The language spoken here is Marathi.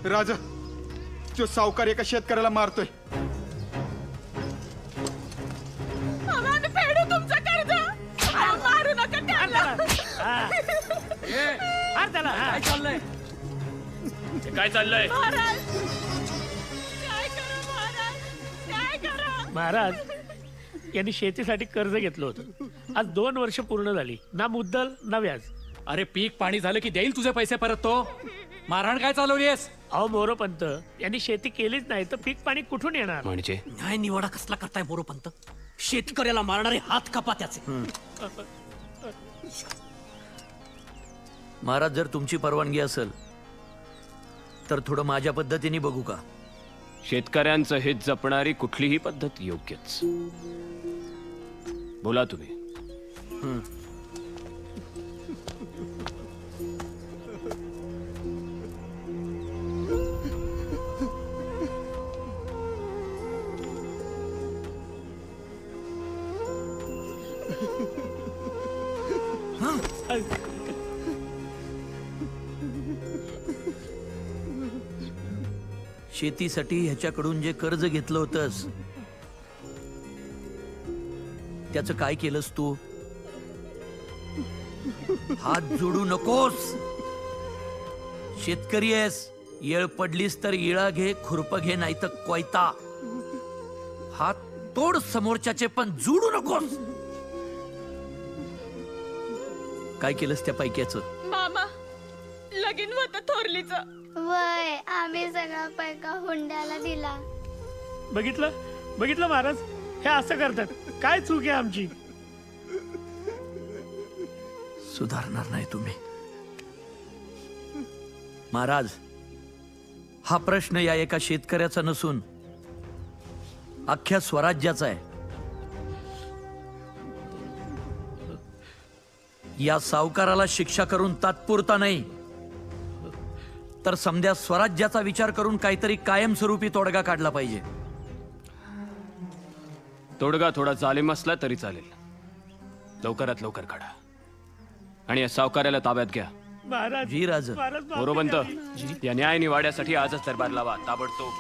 राजा, जो सावकार एका शेतकऱ्याला मारतोय. आम्ही फेडू तुमचं कर्ज. मारू नका त्याला. काय चाललंय? काय चाललंय? महाराज काय करा महाराज, काय करा. महाराज यांनी शेतीसाठी कर्ज घेतलं होतं. आज 2 वर्ष पूर्ण झाली, ना मुद्दल ना व्याज. अरे पीक पाणी झालं की देईल तुझे पैसे परत तो. मारहाण काय चालवलीस? अहो मोरोपंत, यांनी शेती केलीच नाही तर पीक पाणी कुठून येणार? म्हणजे न्याय निवाडा कसला करताय मोरोपंत? शेतकऱ्याला मारणारे हात कापा त्याचे. महाराज, जर तुमची परवानगी असेल तर थोडं माझ्या पद्धतीने बघू का? शेतकऱ्यांचं हित जपणारी कुठलीही पद्धत योग्यच. बोला तुम्ही. शेतीसाठी ह्याच्याकडून जे कर्ज घेतलं होतंस त्याचं काय केलंस तू? हात जोडू नकोस. शेतकरी आहेस, येळ पडलीस तर इळा घे, खुरप घे, नाही तर कोयता. हात तोड समोरच्याचे, पण जोडू नकोस. काय केलंस त्या पैक्याचं? मामा लगीन होतं थोरलीचं. वय आम्ही सगळा पैका हुंड्याला दिला. बघितलं महाराज, हे असं करतात. काय चूक आहे आमची? सुधारणार नाही तुम्ही. महाराज, हा प्रश्न या एका शेतकऱ्याचा नसून अख्ख्या स्वराज्याचा आहे. या सावकाराला शिक्षा करून तात्पुरता नाही तर समध्या स्वराज्याचा विचार करून काहीतरी कायमस्वरूपी तोडगा काढला पाहिजे. तोडगा थोडा जालिम असला तरी चालेल. लवकरात लवकर काढा आणि या सावकाराला ताब्यात घ्या. महाराज जी राज. महाराज माफी मोरोपंत, द्या. या न्याय निवाड्यासाठी आजच दरबार लावा ताबडतोब.